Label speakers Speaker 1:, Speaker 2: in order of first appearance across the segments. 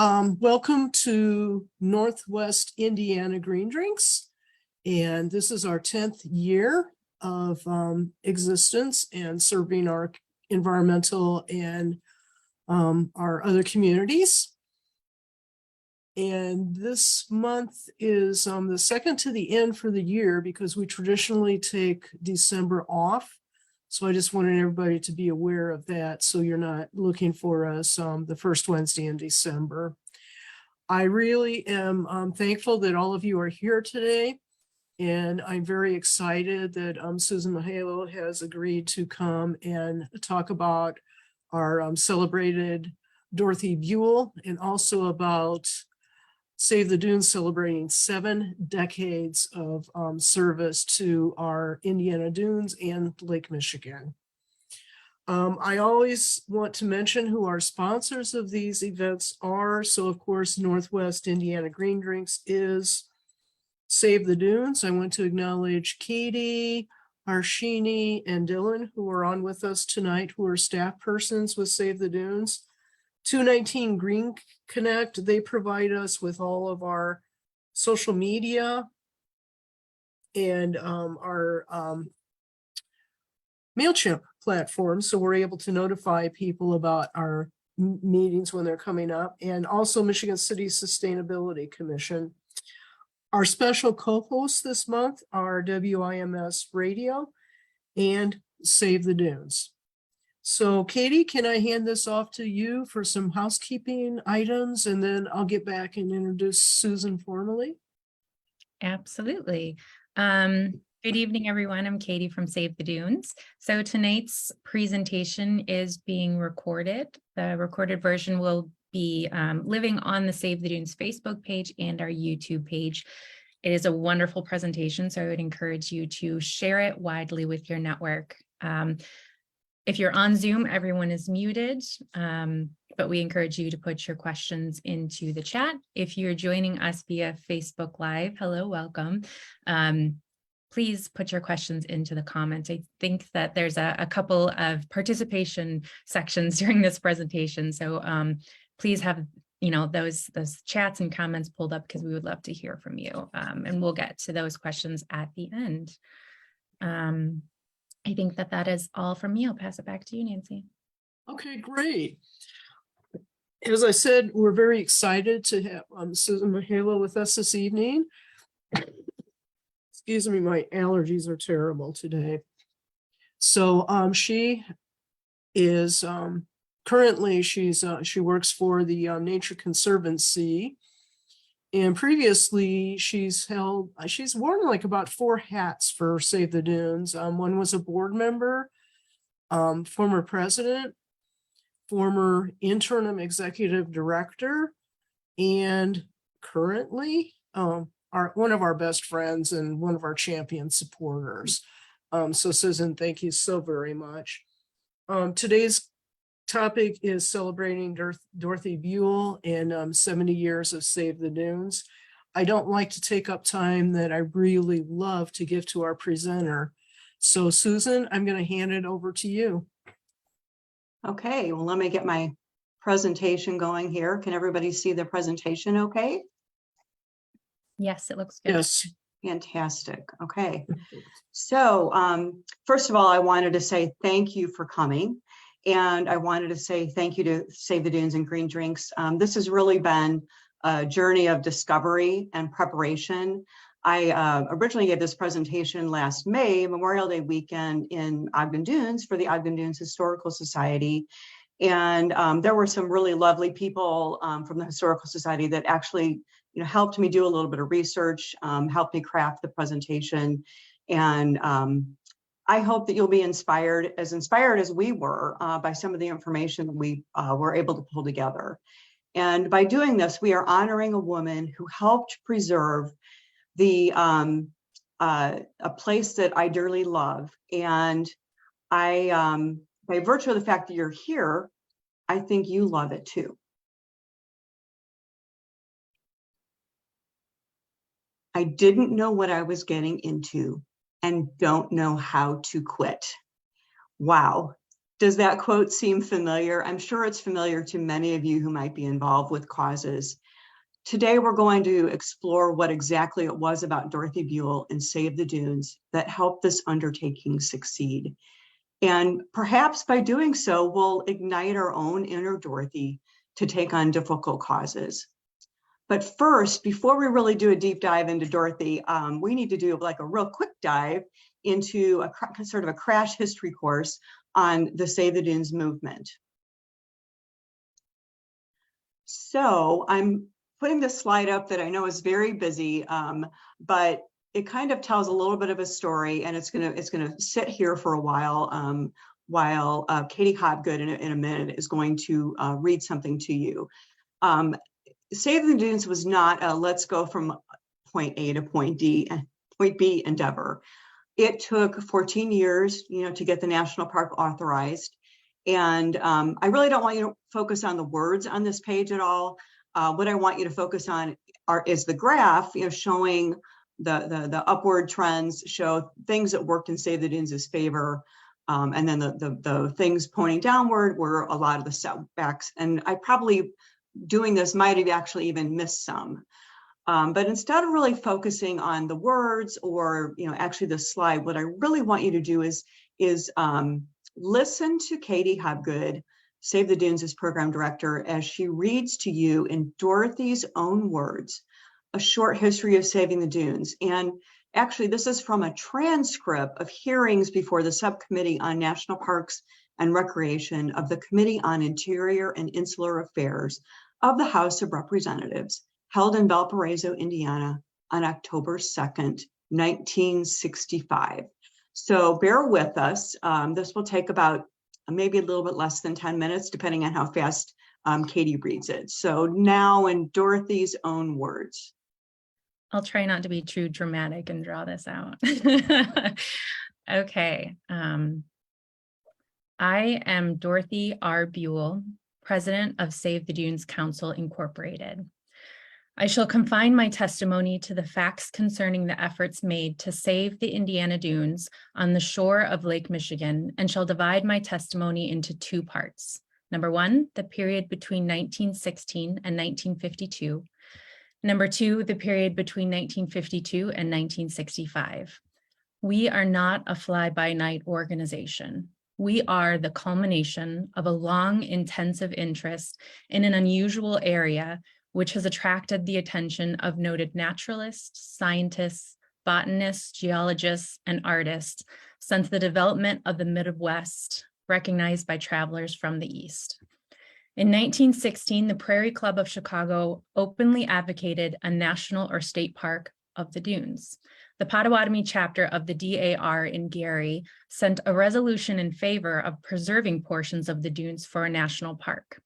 Speaker 1: Welcome to Northwest Indiana Green Drinks. And this is our 10th year of existence and serving our environmental and our other communities. And this month is the second to the end for the year because we traditionally take December off. So I just wanted everybody to be aware of that so you're not looking for us the first Wednesday in December. I really am thankful that all of you are here today. And I'm very excited that Susan MiHalo has agreed to come and talk about our celebrated Dorothy Buell and also about Save the Dunes celebrating 7 decades of service to our Indiana Dunes and Lake Michigan. I always want to mention who our sponsors of these events are. So of course, Northwest Indiana Green Drinks is Save the Dunes. I want to acknowledge Katie, Harshini, and Dylan, who are on with us tonight, who are staff persons with Save the Dunes. 219 Green Connect, they provide us with all of our social media and our MailChimp platform. So we're able to notify people about our meetings when they're coming up, and also Michigan City Sustainability Commission. Our special co-hosts this month are WIMS Radio and Save the Dunes. So Katie, can I hand this off to you for some housekeeping items, and then I'll get back and introduce Susan formally?
Speaker 2: Absolutely. Good evening, everyone. I'm Katie from Save the Dunes. So tonight's presentation is being recorded. The recorded version will be living on the Save the Dunes Facebook page and our YouTube page. It is a wonderful presentation, so I would encourage you to share it widely with your network. If you're on Zoom, everyone is muted, but we encourage you to put your questions into the chat. If you're joining us via Facebook Live, hello, welcome. Please put your questions into the comments. I think that there's a couple of participation sections during this presentation, so please have those chats and comments pulled up because we would love to hear from you, and we'll get to those questions at the end. I think that is all from me. I'll pass it back to you, Nancy.
Speaker 1: Okay, great. As I said, we're very excited to have Susan MiHalo with us this evening. Excuse me, my allergies are terrible today. So she is currently she works for the Nature Conservancy. And previously, she's worn like about 4 hats for Save the Dunes. One was a board member, former president, former interim executive director, and currently one of our best friends and one of our champion supporters. So Susan, thank you so very much. Today's topic is celebrating Dorothy Buell and 70 years of Save the Dunes. I don't like to take up time that I really love to give to our presenter. So Susan, I'm going to hand it over to you.
Speaker 3: Okay, well, let me get my presentation going here. Can everybody see the presentation okay?
Speaker 2: Yes, it looks good.
Speaker 1: Yes.
Speaker 3: Fantastic. Okay. So first of all, I wanted to say thank you for coming. And I wanted to say thank you to Save the Dunes and Green Drinks. This has really been a journey of discovery and preparation. I originally gave this presentation last May, Memorial Day weekend in Ogden Dunes for the Ogden Dunes Historical Society. And there were some really lovely people from the Historical Society that actually helped me do a little bit of research, helped me craft the presentation. And I hope that you'll be inspired as we were by some of the information that we were able to pull together. And by doing this, we are honoring a woman who helped preserve a place that I dearly love. And I, by virtue of the fact that you're here, I think you love it too. I didn't know what I was getting into and don't know how to quit. Wow. Does that quote seem familiar? I'm sure it's familiar to many of you who might be involved with causes. Today, we're going to explore what exactly it was about Dorothy Buell and Save the Dunes that helped this undertaking succeed. And perhaps by doing so, we'll ignite our own inner Dorothy to take on difficult causes. But first, before we really do a deep dive into Dorothy, we need to do like a real quick dive into a sort of a crash history course on the Save the Dunes movement. So I'm putting this slide up that I know is very busy, but it kind of tells a little bit of a story, and it's gonna sit here for a while Katie Hobgood in a minute is going to read something to you. Save the Dunes was not a let's go from point A to point B endeavor. It took 14 years, to get the national park authorized. And I really don't want you to focus on the words on this page at all. What I want you to focus on is the graph, showing the upward trends, show things that worked in Save the Dunes' favor. And then the things pointing downward were a lot of the setbacks. And I probably doing this might have actually even missed some. But instead of really focusing on the words or, actually the slide, what I really want you to do is listen to Katie Hobgood, Save the Dunes' program director, as she reads to you in Dorothy's own words, a short history of Saving the Dunes. And actually, this is from a transcript of hearings before the Subcommittee on National Parks and Recreation of the Committee on Interior and Insular Affairs of the House of Representatives, held in Valparaiso, Indiana, on October 2nd, 1965. So bear with us. This will take about maybe a little bit less than 10 minutes, depending on how fast Katie reads it. So now in Dorothy's own words.
Speaker 2: I'll try not to be too dramatic and draw this out. Okay. I am Dorothy R. Buell, President of Save the Dunes Council, Incorporated. I shall confine my testimony to the facts concerning the efforts made to save the Indiana Dunes on the shore of Lake Michigan, and shall divide my testimony into two parts. Number one, the period between 1916 and 1952. Number two, the period between 1952 and 1965. We are not a fly-by-night organization. We are the culmination of a long, intensive interest in an unusual area, which has attracted the attention of noted naturalists, scientists, botanists, geologists, and artists since the development of the Midwest, recognized by travelers from the East. In 1916, the Prairie Club of Chicago openly advocated a national or state park of the dunes. The Potawatomi chapter of the DAR in Gary sent a resolution in favor of preserving portions of the dunes for a national park.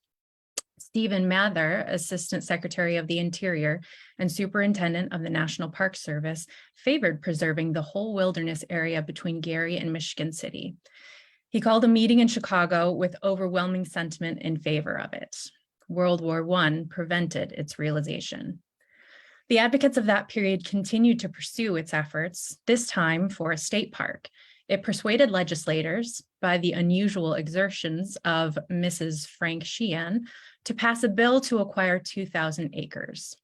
Speaker 2: Stephen Mather, Assistant Secretary of the Interior and Superintendent of the National Park Service, favored preserving the whole wilderness area between Gary and Michigan City. He called a meeting in Chicago with overwhelming sentiment in favor of it. World War I prevented its realization. The advocates of that period continued to pursue its efforts, this time for a state park. It persuaded legislators, by the unusual exertions of Mrs. Frank Sheehan, to pass a bill to acquire 2,000 acres.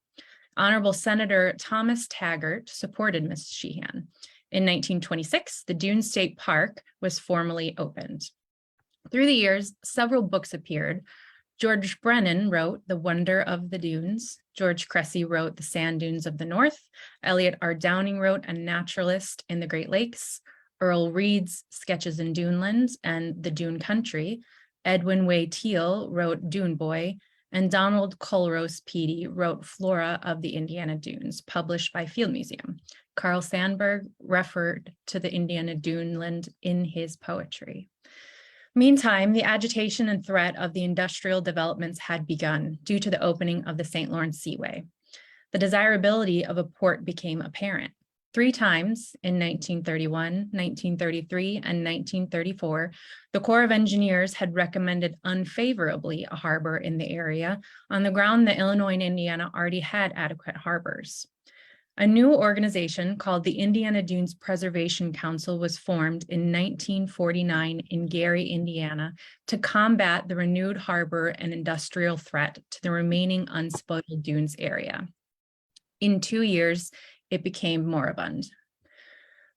Speaker 2: Honorable Senator Thomas Taggart supported Ms. Sheehan. In 1926, the Dune State Park was formally opened. Through the years, several books appeared. George Brennan wrote The Wonder of the Dunes. George Cressy wrote The Sand Dunes of the North. Elliot R. Downing wrote A Naturalist in the Great Lakes. Earl Reed's Sketches in Duneland and the Dune Country. Edwin Way Teal wrote Dune Boy, and Donald Culrose Peedy wrote Flora of the Indiana Dunes, published by Field Museum. Carl Sandburg referred to the Indiana Duneland in his poetry. Meantime, the agitation and threat of the industrial developments had begun due to the opening of the St. Lawrence Seaway. The desirability of a port became apparent. 3 times in 1931, 1933, and 1934, the Corps of Engineers had recommended unfavorably a harbor in the area on the ground that Illinois and Indiana already had adequate harbors. A new organization called the Indiana Dunes Preservation Council was formed in 1949 in Gary, Indiana, to combat the renewed harbor and industrial threat to the remaining unspoiled dunes area. In 2 years, it became moribund.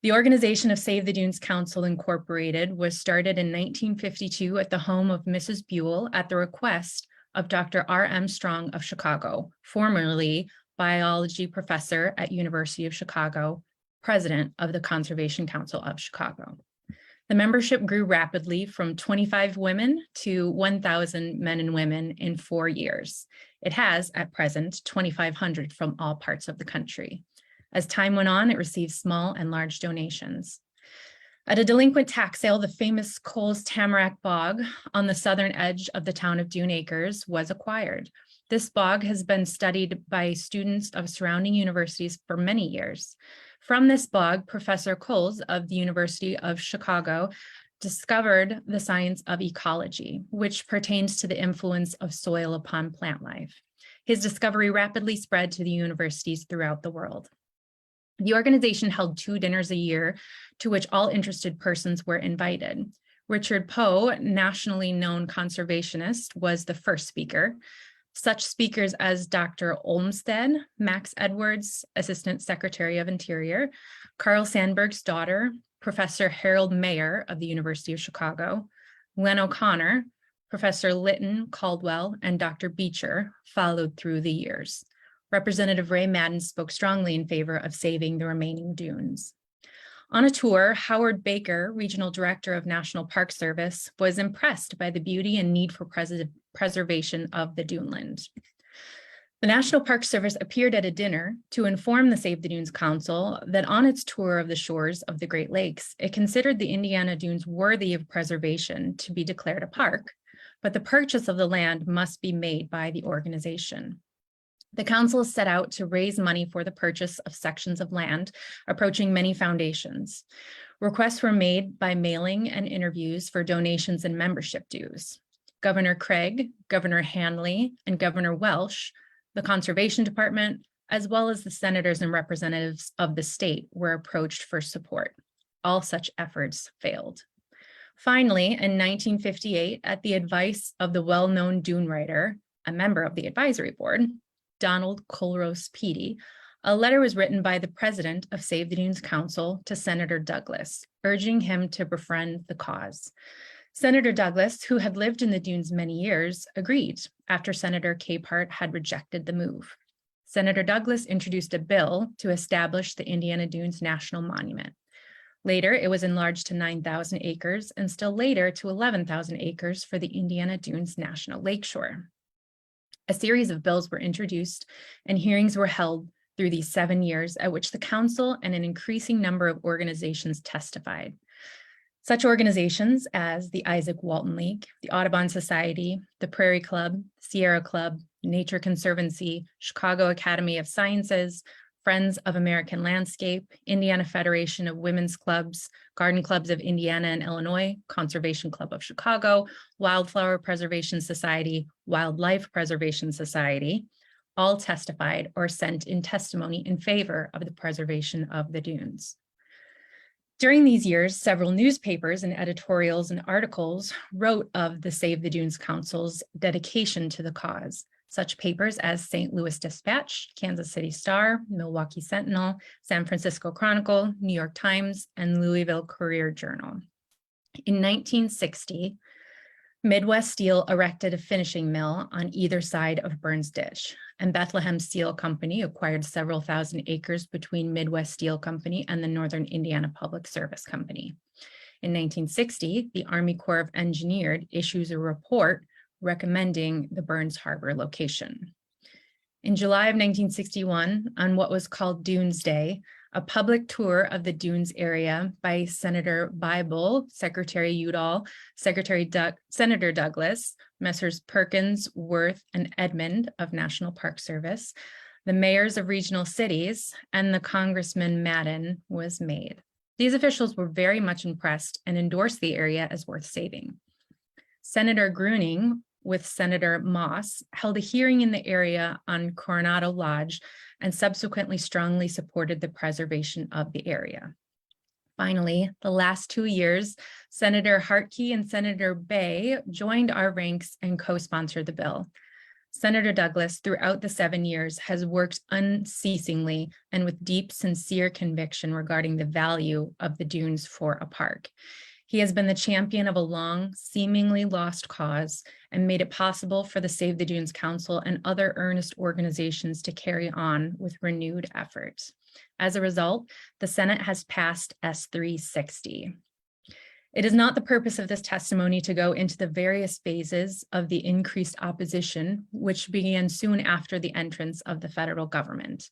Speaker 2: The organization of Save the Dunes Council Incorporated was started in 1952 at the home of Mrs. Buell at the request of Dr. R.M. Strong of Chicago, formerly biology professor at University of Chicago, president of the Conservation Council of Chicago. The membership grew rapidly from 25 women to 1,000 men and women in 4 years. It has, at present, 2,500 from all parts of the country. As time went on, it received small and large donations. At a delinquent tax sale, the famous Coles Tamarack Bog on the southern edge of the town of Dune Acres was acquired. This bog has been studied by students of surrounding universities for many years. From this bog, Professor Coles of the University of Chicago discovered the science of ecology, which pertains to the influence of soil upon plant life. His discovery rapidly spread to the universities throughout the world. The organization held 2 dinners a year to which all interested persons were invited. Richard Poe, nationally known conservationist, was the first speaker. Such speakers as Dr. Olmsted, Max Edwards, Assistant Secretary of Interior, Carl Sandburg's daughter, Professor Harold Mayer of the University of Chicago, Len O'Connor, Professor Lytton Caldwell, and Dr. Beecher followed through the years. Representative Ray Madden spoke strongly in favor of saving the remaining dunes. On a tour, Howard Baker, Regional Director of National Park Service, was impressed by the beauty and need for preservation of the duneland. The National Park Service appeared at a dinner to inform the Save the Dunes Council that on its tour of the shores of the Great Lakes, it considered the Indiana Dunes worthy of preservation to be declared a park, but the purchase of the land must be made by the organization. The council set out to raise money for the purchase of sections of land, approaching many foundations. Requests were made by mailing and interviews for donations and membership dues. Governor Craig, Governor Hanley, and Governor Welsh, the Conservation Department, as well as the senators and representatives of the state were approached for support. All such efforts failed. Finally, in 1958, at the advice of the well-known dune writer, a member of the advisory board, Donald Culross Peedy, a letter was written by the president of Save the Dunes Council to Senator Douglas, urging him to befriend the cause. Senator Douglas, who had lived in the dunes many years, agreed after Senator Capehart had rejected the move. Senator Douglas introduced a bill to establish the Indiana Dunes National Monument. Later, it was enlarged to 9,000 acres and still later to 11,000 acres for the Indiana Dunes National Lakeshore. A series of bills were introduced and hearings were held through these 7 years at which the council and an increasing number of organizations testified. Such organizations as the Isaac Walton League, the Audubon Society, the Prairie Club, Sierra Club, Nature Conservancy, Chicago Academy of Sciences, Friends of American Landscape, Indiana Federation of Women's Clubs, Garden Clubs of Indiana and Illinois, Conservation Club of Chicago, Wildflower Preservation Society, Wildlife Preservation Society, all testified or sent in testimony in favor of the preservation of the dunes. During these years, several newspapers and editorials and articles wrote of the Save the Dunes Council's dedication to the cause. Such papers as St. Louis Dispatch, Kansas City Star, Milwaukee Sentinel, San Francisco Chronicle, New York Times, and Louisville Courier Journal. In 1960, Midwest Steel erected a finishing mill on either side of Burns Ditch, and Bethlehem Steel Company acquired several thousand acres between Midwest Steel Company and the Northern Indiana Public Service Company. In 1960, the Army Corps of Engineers issues a report recommending the Burns Harbor location. In July of 1961, on what was called Dunes Day, a public tour of the dunes area by Senator Buell, Secretary Udall, Senator Douglas, Messrs. Perkins, Worth, and Edmond of National Park Service, the mayors of regional cities, and the Congressman Madden was made. These officials were very much impressed and endorsed the area as worth saving. Senator Gruening with Senator Moss, held a hearing in the area on Coronado Lodge and subsequently strongly supported the preservation of the area. Finally, the last 2 years, Senator Hartke and Senator Bay joined our ranks and co-sponsored the bill. Senator Douglas, throughout the 7 years, has worked unceasingly and with deep, sincere conviction regarding the value of the dunes for a park. He has been the champion of a long, seemingly lost cause and made it possible for the Save the Dunes Council and other earnest organizations to carry on with renewed effort. As a result, the Senate has passed S360. It is not the purpose of this testimony to go into the various phases of the increased opposition, which began soon after the entrance of the federal government.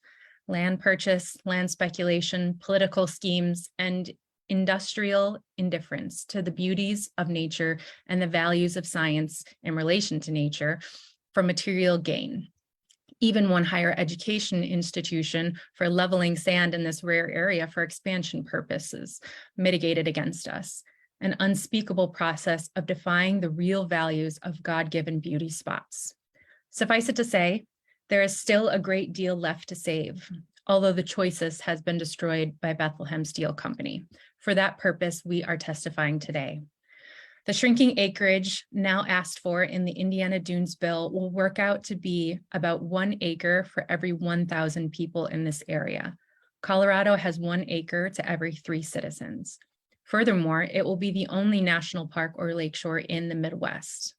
Speaker 2: Land purchase, land speculation, political schemes, and industrial indifference to the beauties of nature and the values of science in relation to nature for material gain. Even one higher education institution for leveling sand in this rare area for expansion purposes mitigated against us. An unspeakable process of defying the real values of God-given beauty spots. Suffice it to say, there is still a great deal left to save, although the choices has been destroyed by Bethlehem Steel Company. For that purpose, we are testifying today. The shrinking acreage now asked for in the Indiana Dunes bill will work out to be about 1 acre for every 1,000 people in this area. Colorado has 1 acre to every 3 citizens. Furthermore, it will be the only national park or lakeshore in the Midwest.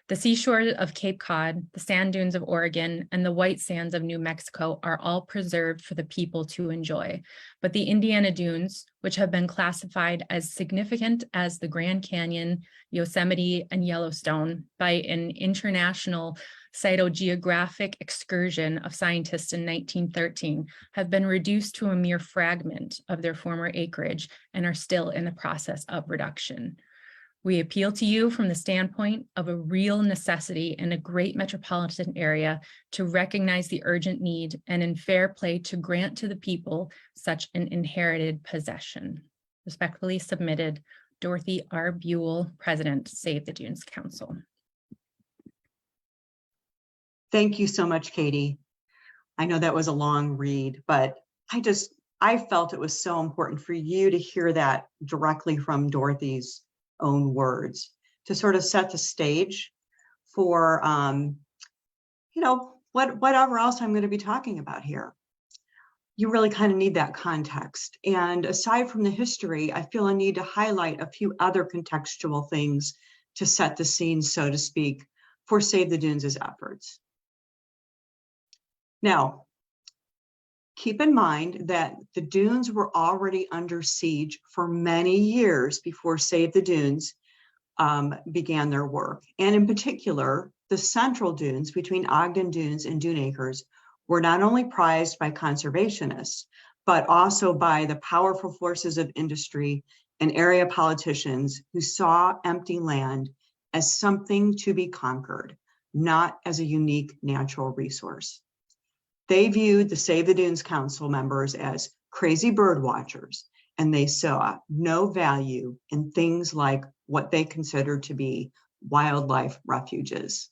Speaker 2: The seashore of Cape Cod, the sand dunes of Oregon, and the white sands of New Mexico are all preserved for the people to enjoy. But the Indiana Dunes, which have been classified as significant as the Grand Canyon, Yosemite, and Yellowstone by an international cytogeographic excursion of scientists in 1913, have been reduced to a mere fragment of their former acreage and are still in the process of reduction. We appeal to you from the standpoint of a real necessity in a great metropolitan area to recognize the urgent need and in fair play to grant to the people such an inherited possession. Respectfully submitted, Dorothy R. Buell, President, Save the Dunes Council.
Speaker 3: Thank you so much, Katie. I know that was a long read, but I felt it was so important for you to hear that directly from Dorothy's own words to sort of set the stage for, whatever else I'm going to be talking about here. You really kind of need that context. And aside from the history, I feel I need to highlight a few other contextual things to set the scene, so to speak, for Save the Dunes' efforts. Now, keep in mind that the dunes were already under siege for many years before Save the Dunes began their work. And in particular, the central dunes between Ogden Dunes and Dune Acres were not only prized by conservationists, but also by the powerful forces of industry and area politicians who saw empty land as something to be conquered, not as a unique natural resource. They viewed the Save the Dunes Council members as crazy bird watchers, and they saw no value in things like what they considered to be wildlife refuges.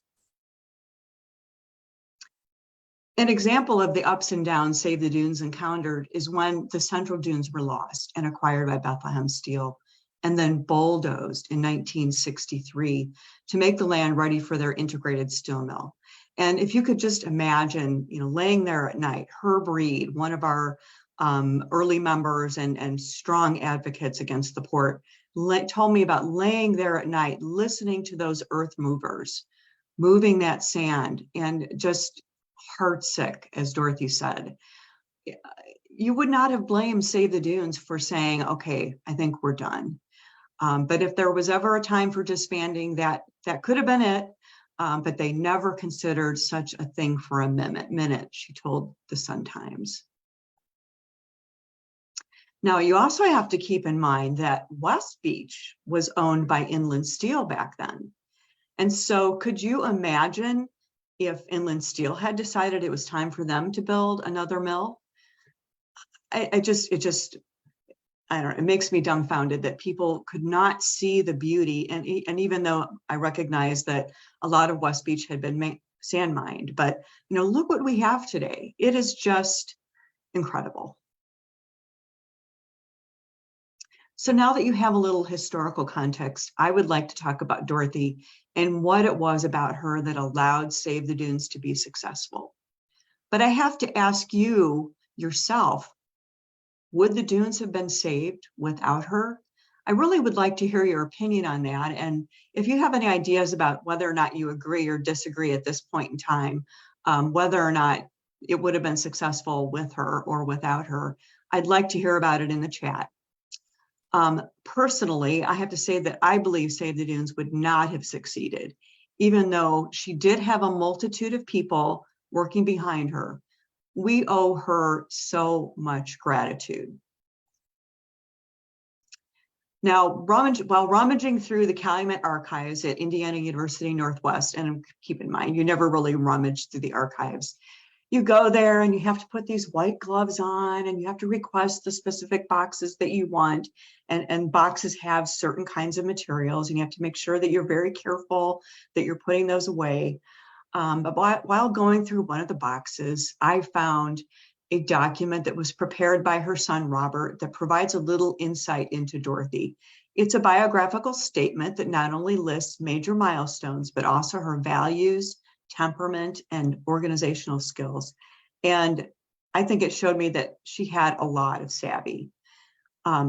Speaker 3: An example of the ups and downs Save the Dunes encountered is when the central dunes were lost and acquired by Bethlehem Steel, and then bulldozed in 1963 to make the land ready for their integrated steel mill. And if you could just imagine, laying there at night, Herb Reed, one of our early members and strong advocates against the port, told me about laying there at night, listening to those earth movers, moving that sand, and just heartsick, as Dorothy said. You would not have blamed Save the Dunes for saying, okay, I think we're done. But if there was ever a time for disbanding, that could have been it. But they never considered such a thing for a minute, she told the Sun-Times. Now, you also have to keep in mind that West Beach was owned by Inland Steel back then. And so could you imagine if Inland Steel had decided it was time for them to build another mill? I don't know, it makes me dumbfounded that people could not see the beauty. And even though I recognize that a lot of West Beach had been sand mined, but look what we have today. It is just incredible. So now that you have a little historical context, I would like to talk about Dorothy and what it was about her that allowed Save the Dunes to be successful. But I have to ask you yourself, would the dunes have been saved without her? I really would like to hear your opinion on that. And if you have any ideas about whether or not you agree or disagree at this point in time, whether or not it would have been successful with her or without her, I'd like to hear about it in the chat. Personally, I have to say that I believe Save the Dunes would not have succeeded, even though she did have a multitude of people working behind her. We owe her so much gratitude. Now, while rummaging through the Calumet archives at Indiana University Northwest, and keep in mind, you never really rummage through the archives. You go there and you have to put these white gloves on and you have to request the specific boxes that you want. And boxes have certain kinds of materials and you have to make sure that you're very careful that you're putting those away. But while going through one of the boxes, I found a document that was prepared by her son, Robert, that provides a little insight into Dorothy. It's a biographical statement that not only lists major milestones, but also her values, temperament, and organizational skills. And I think it showed me that she had a lot of savvy.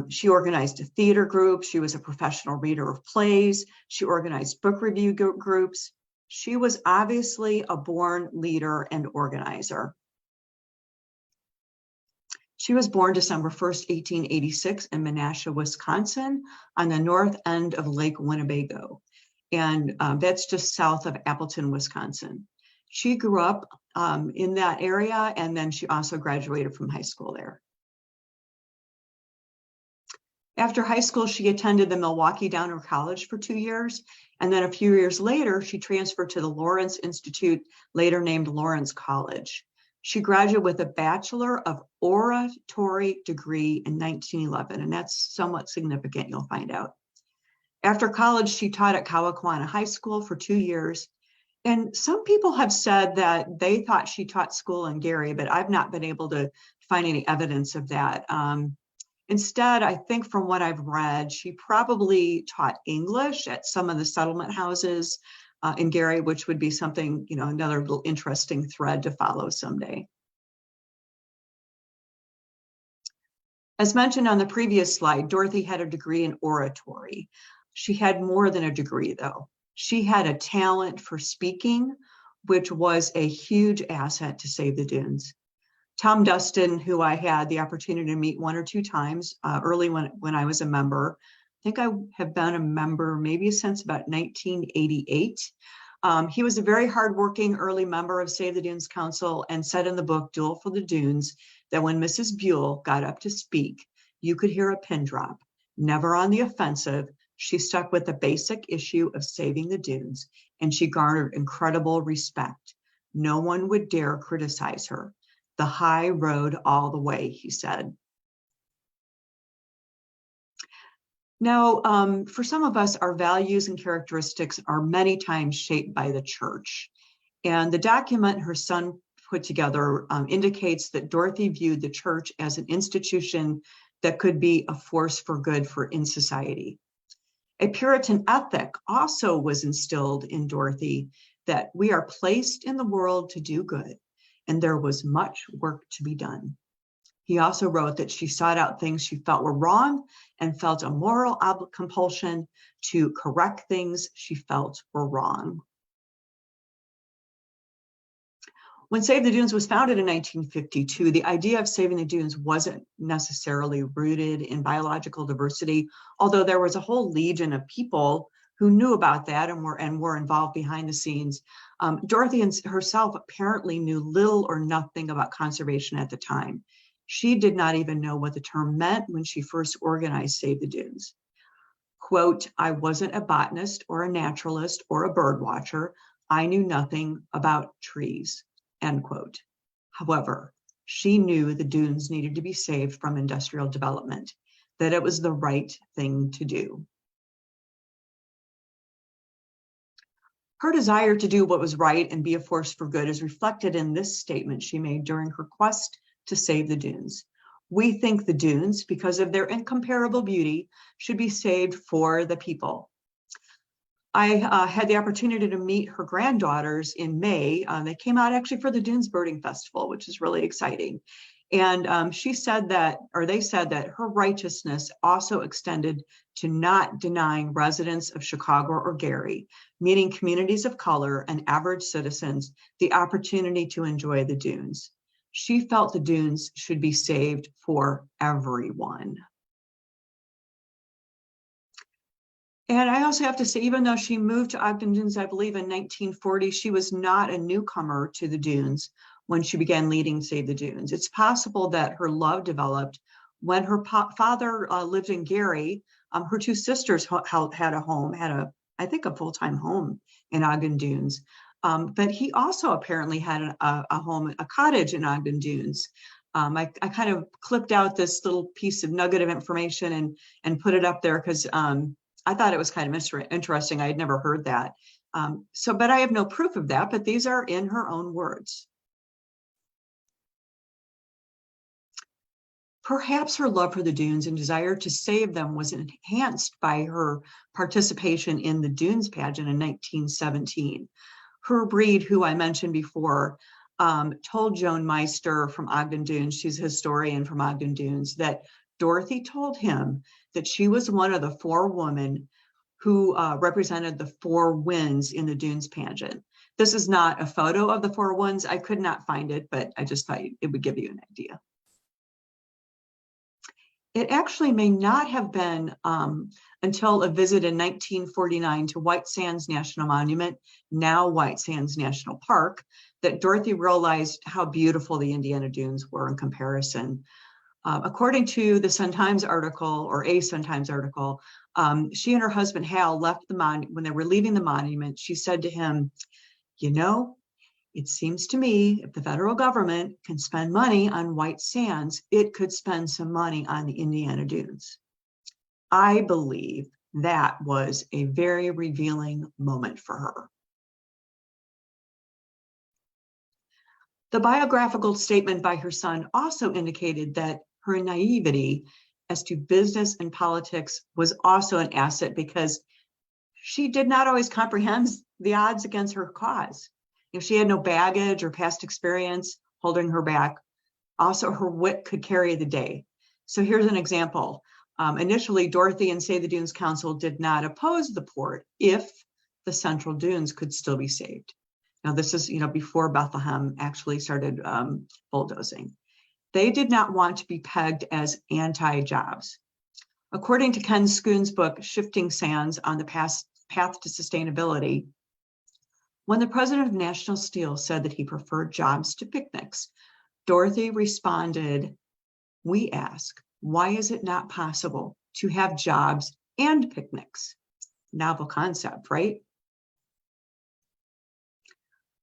Speaker 3: She organized a theater group. She was a professional reader of plays. She organized book review groups. She was obviously a born leader and organizer. She was born December 1st, 1886 in Menasha, Wisconsin, on the north end of Lake Winnebago. And that's just south of Appleton, Wisconsin. She grew up in that area, and then she also graduated from high school there. After high school, she attended the Milwaukee Downer College for 2 years. And then a few years later, she transferred to the Lawrence Institute, later named Lawrence College. She graduated with a Bachelor of Oratory degree in 1911, and that's somewhat significant, you'll find out. After college, she taught at Cowaquana High School for 2 years. And some people have said that they thought she taught school in Gary, but I've not been able to find any evidence of that. Instead, I think from what I've read, she probably taught English at some of the settlement houses in Gary, which would be something, another little interesting thread to follow someday. As mentioned on the previous slide, Dorothy had a degree in oratory. She had more than a degree, though. She had a talent for speaking, which was a huge asset to Save the Dunes. Tom Dustin, who I had the opportunity to meet 1 or 2 times early when I was a member, I think I have been a member maybe since about 1988. He was a very hardworking early member of Save the Dunes Council and said in the book, Duel for the Dunes, that when Mrs. Buell got up to speak, you could hear a pin drop. Never on the offensive, she stuck with the basic issue of saving the dunes, and she garnered incredible respect. No one would dare criticize her. The high road all the way, he said. Now, for some of us, our values and characteristics are many times shaped by the church. And the document her son put together indicates that Dorothy viewed the church as an institution that could be a force for good in society. A Puritan ethic also was instilled in Dorothy that we are placed in the world to do good, and there was much work to be done. He also wrote that she sought out things she felt were wrong and felt a moral compulsion to correct things she felt were wrong. When Save the Dunes was founded in 1952, the idea of saving the dunes wasn't necessarily rooted in biological diversity, although there was a whole legion of people who knew about that and were involved behind the scenes. Dorothy herself apparently knew little or nothing about conservation at the time. She did not even know what the term meant when she first organized Save the Dunes. Quote, I wasn't a botanist or a naturalist or a bird watcher. I knew nothing about trees, end quote. However, she knew the dunes needed to be saved from industrial development. that it was the right thing to do. Her desire to do what was right and be a force for good is reflected in this statement she made during her quest to save the dunes. We think the dunes, because of their incomparable beauty, should be saved for the people. I had the opportunity to meet her granddaughters in May. They came out actually for the Dunes Birding Festival, which is really exciting. And she said that, or they said that her righteousness also extended to not denying residents of Chicago or Gary, meaning communities of color and average citizens, the opportunity to enjoy the dunes. She felt the dunes should be saved for everyone. And I also have to say, even though she moved to Ogden Dunes, I believe in 1940, she was not a newcomer to the dunes when she began leading Save the Dunes. It's possible that her love developed when her father lived in Gary. Her two sisters had a home, I think a full-time home in Ogden Dunes. But he also apparently had a home, a cottage in Ogden Dunes. I kind of clipped out this little piece of nugget of information and put it up there because I thought it was kind of interesting. I had never heard that. But I have no proof of that, but these are in her own words. Perhaps her love for the dunes and desire to save them was enhanced by her participation in the Dunes pageant in 1917. Herb Reed, who I mentioned before, told Joan Meister from Ogden Dunes, she's a historian from Ogden Dunes, that Dorothy told him that she was one of the 4 women who represented the 4 winds in the Dunes pageant. This is not a photo of the 4 winds. I could not find it, but I just thought it would give you an idea. It actually may not have been until a visit in 1949 to White Sands National Monument, now White Sands National Park, that Dorothy realized how beautiful the Indiana Dunes were in comparison. According to the Sun-Times article, or a Sun-Times article, she and her husband Hal left the monument. When they were leaving the monument, she said to him, "You know, it seems to me if the federal government can spend money on White Sands, it could spend some money on the Indiana Dunes." I believe that was a very revealing moment for her. The biographical statement by her son also indicated that her naivety as to business and politics was also an asset because she did not always comprehend the odds against her cause. If she had no baggage or past experience holding her back, also her wit could carry the day. So here's an example. Initially, Dorothy and Save the Dunes Council did not oppose the port if the Central Dunes could still be saved. Now this is, before Bethlehem actually started bulldozing. They did not want to be pegged as anti-jobs. According to Ken Schoon's book, Shifting Sands on the Path to Sustainability, when the president of National Steel said that he preferred jobs to picnics, Dorothy responded, "We ask, why is it not possible to have jobs and picnics?" Novel concept, right?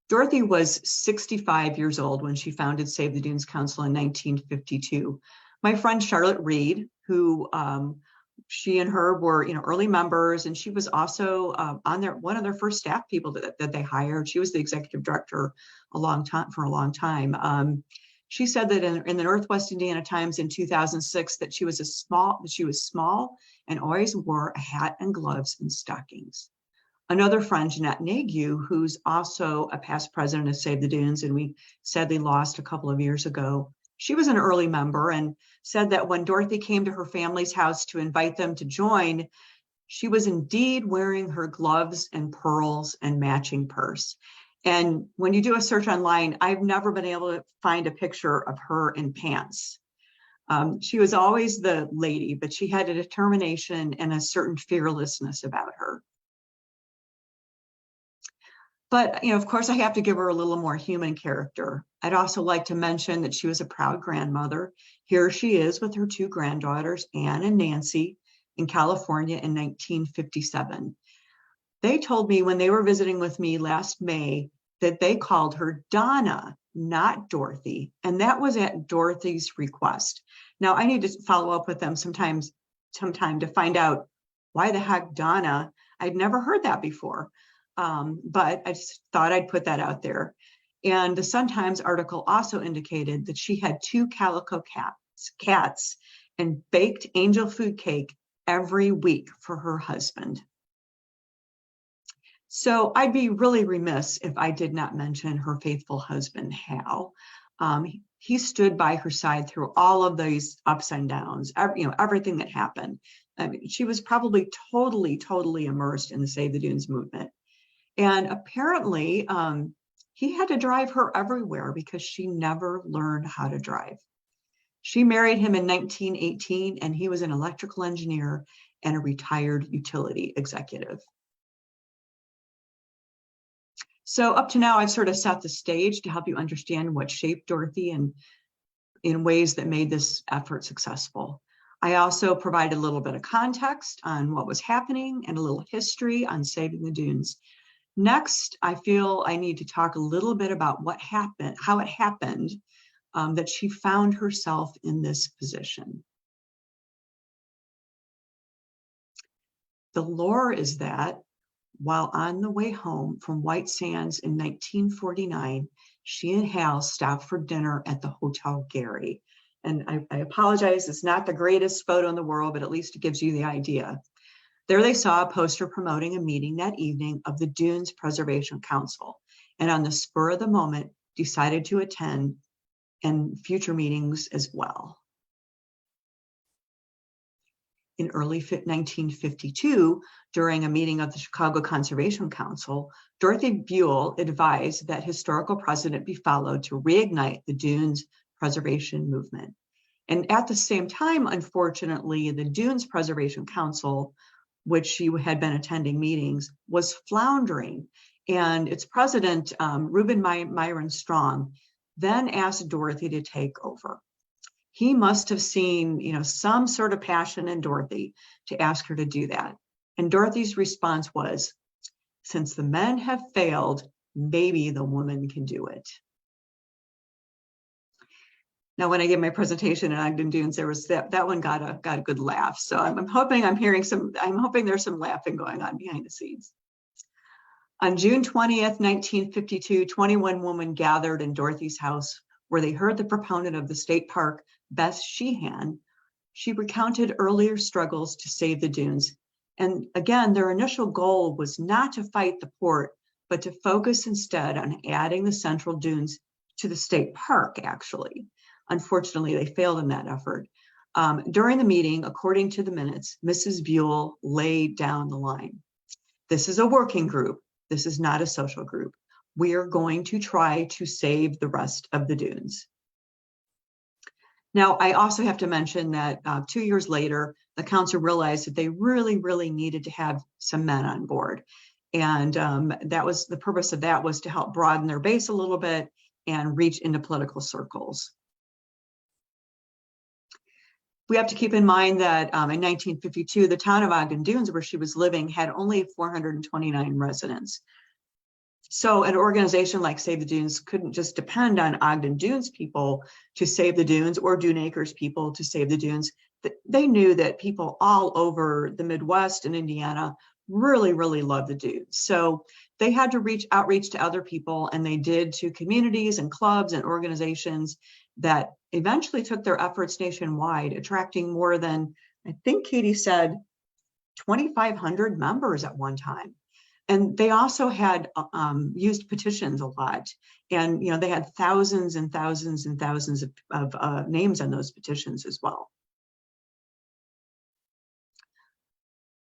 Speaker 3: Dorothy was 65 years old when she founded Save the Dunes Council in 1952. My friend Charlotte Reed, who she and her were early members, and she was also on one of their first staff people that they hired. She was the executive director for a long time. She said that in the Northwest Indiana Times in 2006 that she was small and always wore a hat and gloves and stockings. Another friend, Jeanette Nagu, who's also a past president of Save the Dunes, and we sadly lost a couple of years ago, she was an early member and said that when Dorothy came to her family's house to invite them to join, she was indeed wearing her gloves and pearls and matching purse. And when you do a search online, I've never been able to find a picture of her in pants. She was always the lady, but she had a determination and a certain fearlessness about her. But, of course, I have to give her a little more human character. I'd also like to mention that she was a proud grandmother. Here she is with her 2 granddaughters, Anne and Nancy, in California in 1957. They told me when they were visiting with me last May that they called her Donna, not Dorothy, and that was at Dorothy's request. Now, I need to follow up with them sometimes some time to find out why the heck Donna. I'd never heard that before, but I just thought I'd put that out there. And the Sun-Times article also indicated that she had 2 calico cats and baked angel food cake every week for her husband. So I'd be really remiss if I did not mention her faithful husband, Hal. He stood by her side through all of these ups and downs, everything that happened. I mean, she was probably totally immersed in the Save the Dunes movement. And apparently, he had to drive her everywhere because she never learned how to drive. She married him in 1918, and he was an electrical engineer and a retired utility executive. So up to now, I've sort of set the stage to help you understand what shaped Dorothy and in ways that made this effort successful. I also provided a little bit of context on what was happening and a little history on Saving the Dunes. Next, I feel I need to talk a little bit about what happened, how it happened that she found herself in this position. The lore is that while on the way home from White Sands in 1949, she and Hal stopped for dinner at the Hotel Gary. And I apologize, it's not the greatest photo in the world, but at least it gives you the idea. There they saw a poster promoting a meeting that evening of the Dunes Preservation Council, and on the spur of the moment, decided to attend and future meetings as well. In early 1952, during a meeting of the Chicago Conservation Council, Dorothy Buell advised that historical precedent be followed to reignite the Dunes preservation movement. And at the same time, unfortunately, the Dunes Preservation Council, which she had been attending meetings, was floundering. And its president, Reuben Myron Strong, then asked Dorothy to take over. He must have seen, some sort of passion in Dorothy to ask her to do that. And Dorothy's response was, since the men have failed, maybe the woman can do it. Now, when I gave my presentation in Ogden Dunes, there was that one got a good laugh. So I'm hoping there's some laughing going on behind the scenes. On June 20th, 1952, 21 women gathered in Dorothy's house where they heard the proponent of the state park, Beth Sheehan. She recounted earlier struggles to save the dunes. And again, their initial goal was not to fight the port, but to focus instead on adding the central dunes to the state park, actually. Unfortunately, they failed in that effort. During the meeting, according to the minutes, Mrs. Buell laid down the line. This is a working group. This is not a social group. We are going to try to save the rest of the dunes. Now, I also have to mention that 2 years later, the council realized that they really needed to have some men on board. And that was the purpose of that, was to help broaden their base a little bit and reach into political circles. We have to keep in mind that in 1952, the town of Ogden Dunes, where she was living, had only 429 residents. So an organization like Save the Dunes couldn't just depend on Ogden Dunes people to save the dunes or Dune Acres people to save the dunes. They knew that people all over the Midwest and Indiana really loved the dunes. So they had to outreach to other people, and they did to communities and clubs and organizations that eventually took their efforts nationwide, attracting more than, I think Katie said, 2,500 members at one time. And they also had used petitions a lot. And they had thousands and thousands and thousands of names on those petitions as well.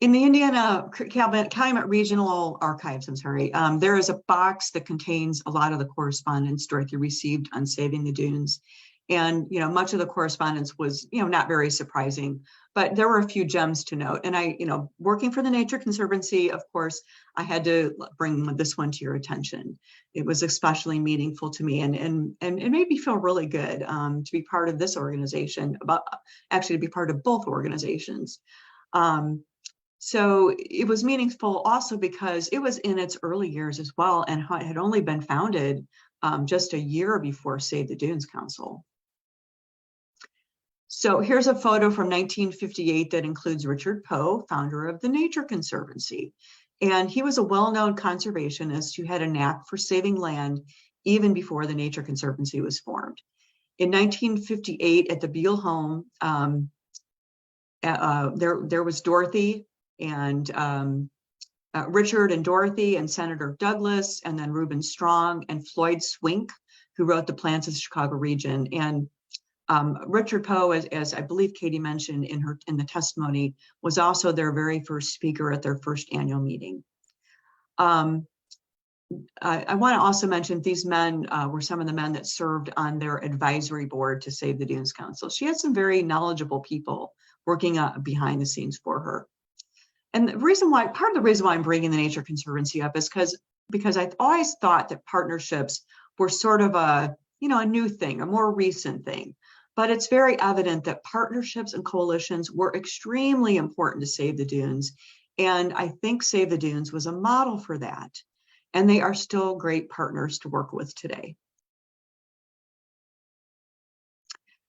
Speaker 3: In the Indiana Calumet Regional Archives, there is a box that contains a lot of the correspondence Dorothy received on saving the dunes. And much of the correspondence was not very surprising, but there were a few gems to note. And I, working for the Nature Conservancy, of course, I had to bring this one to your attention. It was especially meaningful to me, and it made me feel really good to be part of this organization, to be part of both organizations. So it was meaningful also because it was in its early years as well, and had only been founded just a year before Save the Dunes Council. So here's a photo from 1958 that includes Richard Poe, founder of the Nature Conservancy. And he was a well-known conservationist who had a knack for saving land even before the Nature Conservancy was formed. In 1958, at the Buell home, there was Dorothy and Richard and Dorothy and Senator Douglas, and then Reuben Strong and Floyd Swink, who wrote the Plants of the Chicago Region. And Richard Poe, as I believe Katie mentioned in the testimony, was also their very first speaker at their first annual meeting. I want to also mention these men were some of the men that served on their advisory board to Save the Dunes Council. She had some very knowledgeable people working behind the scenes for her. And the reason why, part of the reason why I'm bringing the Nature Conservancy up is because I've always thought that partnerships were sort of a new thing, a more recent thing. But it's very evident that partnerships and coalitions were extremely important to Save the Dunes. And I think Save the Dunes was a model for that. And they are still great partners to work with today.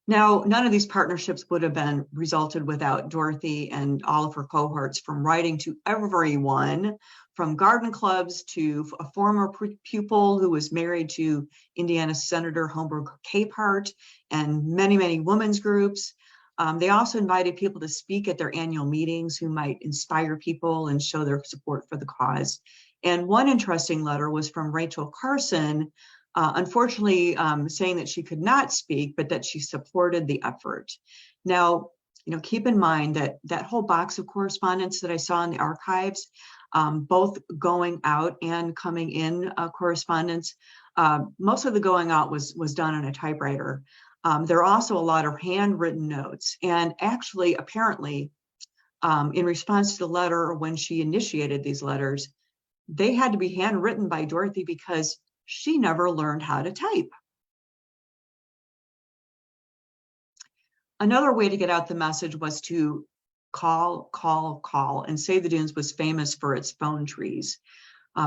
Speaker 3: Now, none of these partnerships would have been resulted without Dorothy and all of her cohorts, from writing to everyone, from garden clubs to a former pupil who was married to Indiana Senator Holmberg Capehart, and many, many women's groups. They also invited people to speak at their annual meetings who might inspire people and show their support for the cause. And one interesting letter was from Rachel Carson, unfortunately saying that she could not speak, but that she supported the effort. Now, keep in mind that that whole box of correspondence that I saw in the archives, both going out and coming in correspondence, most of the going out was done on a typewriter. There are also a lot of handwritten notes. And actually, apparently, in response to the letter, when she initiated these letters, they had to be handwritten by Dorothy because she never learned how to type. Another way to get out the message was to call, and Save the Dunes was famous for its phone trees.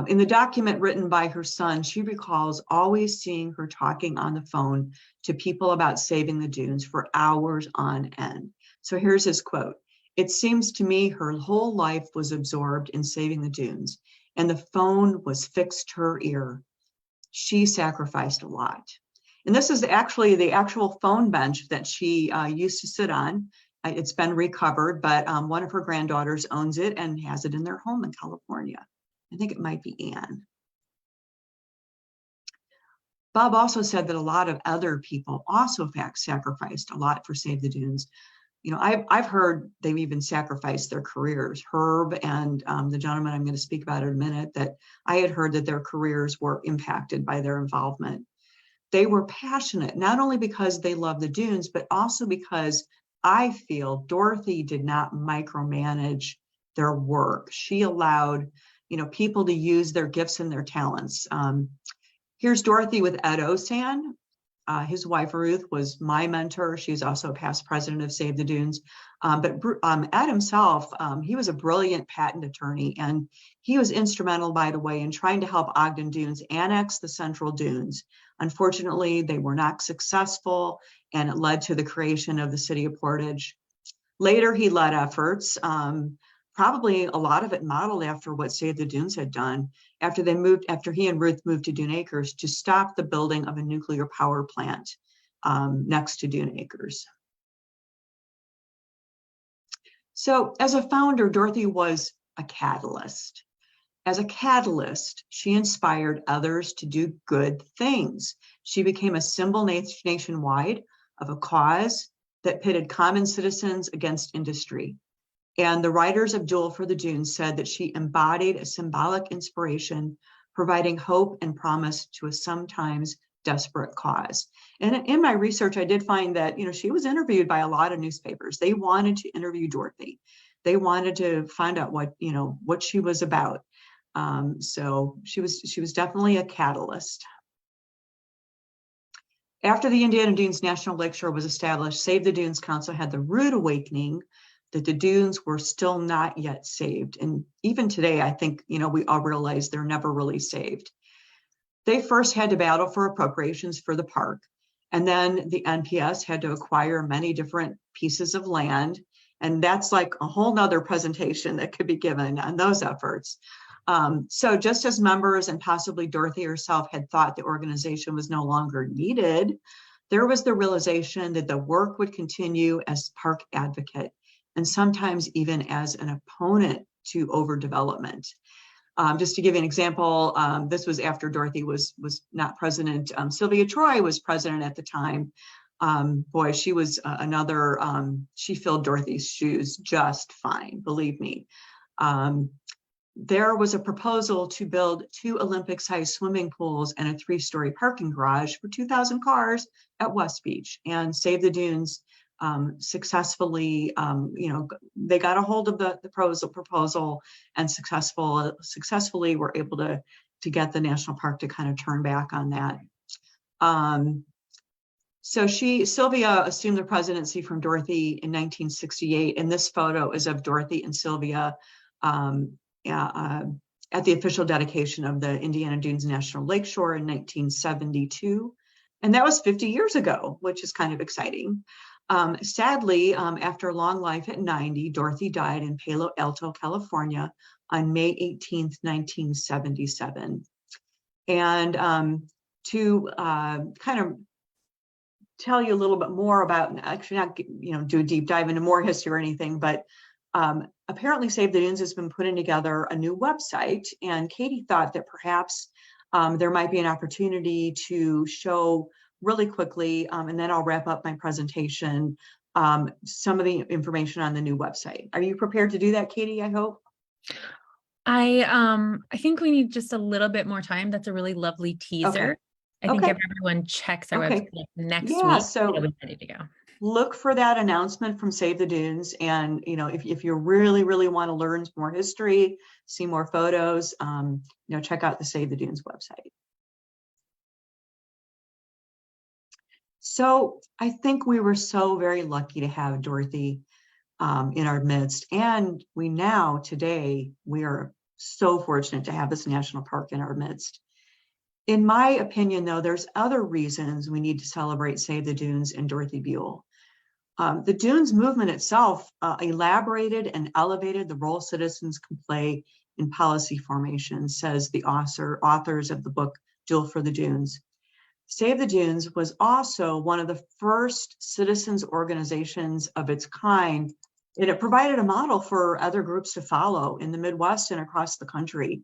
Speaker 3: In the document written by her son, she recalls always seeing her talking on the phone to people about saving the dunes for hours on end. So here's his quote. "It seems to me her whole life was absorbed in saving the dunes, and the phone was fixed to her ear. She sacrificed a lot." And this is actually the actual phone bench that she used to sit on. It's been recovered, but one of her granddaughters owns it and has it in their home in California. I think it might be Anne. Bob also said that a lot of other people also sacrificed a lot for Save the Dunes. I've heard they've even sacrificed their careers. Herb and the gentleman I'm going to speak about in a minute, that I had heard that their careers were impacted by their involvement. They were passionate, not only because they love the dunes, but also because I feel Dorothy did not micromanage their work. She allowed, people to use their gifts and their talents. Here's Dorothy with Ed Osan. His wife, Ruth, was my mentor. She's also a past president of Save the Dunes. But Ed himself, he was a brilliant patent attorney, and he was instrumental, by the way, in trying to help Ogden Dunes annex the Central Dunes. Unfortunately, they were not successful, and it led to the creation of the city of Portage. Later, he led efforts, probably a lot of it modeled after what Save the Dunes had done after he and Ruth moved to Dune Acres, to stop the building of a nuclear power plant next to Dune Acres. So as a founder, Dorothy was a catalyst. As a catalyst, she inspired others to do good things. She became a symbol nationwide of a cause that pitted common citizens against industry. And the writers of Duel for the Dunes said that she embodied a symbolic inspiration, providing hope and promise to a sometimes desperate cause. And in my research, I did find that, she was interviewed by a lot of newspapers. They wanted to interview Dorothy. They wanted to find out what she was about. So she was definitely a catalyst. After the Indiana Dunes National Lakeshore was established, Save the Dunes Council had the rude awakening that the dunes were still not yet saved. And even today, I think, we all realize they're never really saved. They first had to battle for appropriations for the park. And then the NPS had to acquire many different pieces of land. And that's like a whole nother presentation that could be given on those efforts. So just as members and possibly Dorothy herself had thought the organization was no longer needed, there was the realization that the work would continue as park advocate and sometimes even as an opponent to overdevelopment. Just to give you an example, this was after Dorothy was not president. Sylvia Troy was president at the time. Boy, she was another, she filled Dorothy's shoes just fine, believe me. There was a proposal to build 2 Olympic-sized swimming pools and a 3-story parking garage for 2,000 cars at West Beach. And Save the Dunes successfully, they got a hold of the proposal and successfully were able to get the national park to kind of turn back on that. So Sylvia assumed the presidency from Dorothy in 1968, and this photo is of Dorothy and Sylvia at the official dedication of the Indiana Dunes National Lakeshore in 1972. And that was 50 years ago, which is kind of exciting. Sadly, after a long life at 90, Dorothy died in Palo Alto, California on May 18th, 1977. And to kind of tell you a little bit more about, actually not do a deep dive into more history or anything, but apparently Save the Dunes has been putting together a new website, and Katie thought that perhaps there might be an opportunity to show really quickly, and then I'll wrap up my presentation, some of the information on the new website. Are you prepared to do that, Katie, I hope?
Speaker 2: I think we need just a little bit more time. That's a really lovely teaser.
Speaker 3: Okay.
Speaker 2: I think if everyone checks our website next week,
Speaker 3: so
Speaker 2: it'll be ready to go.
Speaker 3: Look for that announcement from Save the Dunes. And, if you really, really want to learn more history, see more photos, check out the Save the Dunes website. So I think we were so very lucky to have Dorothy in our midst. And today, we are so fortunate to have this national park in our midst. In my opinion, though, there's other reasons we need to celebrate Save the Dunes and Dorothy Buell. The Dunes movement itself elaborated and elevated the role citizens can play in policy formation, says the authors of the book, Duel for the Dunes. Save the Dunes was also one of the first citizens organizations of its kind, and it provided a model for other groups to follow in the Midwest and across the country.